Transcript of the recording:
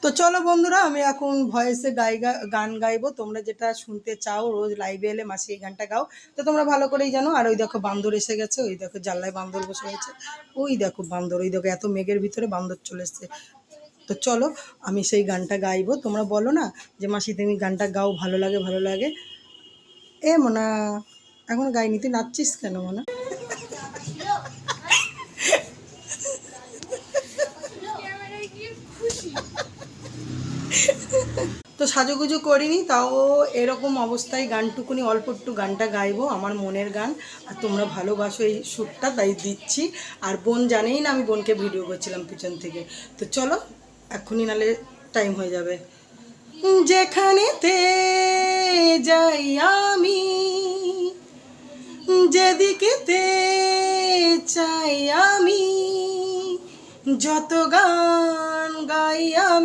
তো চলো বন্ধুরা, আমি এখন ভয়েসে গান গাইবো। তোমরা যেটা শুনতে চাও, রোজ লাইভে এলে মাসি এই গানটা গাও, তো তোমরা ভালো করেই জানো। আর ওই দেখো বান্দর এসে গেছে, ওই দেখো জানলায় বান্দর বসে গেছে, ওই দেখো বান্দর, ওই দেখো এত মেঘের ভিতরে বান্দর চলে এসছে। তো চলো আমি সেই গানটা গাইবো। তোমরা বলো না যে মাসি তুমি গানটা গাও, ভালো লাগে ভালো লাগে। এ মোনা, এখন গাইনি, তুই নাচছিস কেন মোনা? তো সাজুগুজু করিনি, তাও এরকম অবস্থায় গানটুকুনি অল্প একটু গানটা গাইবো, আমার মনের গান। আর তোমরা ভালোবাসো এই সুরটা, তাই দিচ্ছি। আর বোন জানেই না আমি বোনকে ভিডিও করছিলাম পিছন থেকে। তো চলো এক্ষুনি, নালে টাইম হয়ে যাবে। যেখানেতে যাই আমি, যেদিকেতে চাই আমি, যত গান গাই আমি।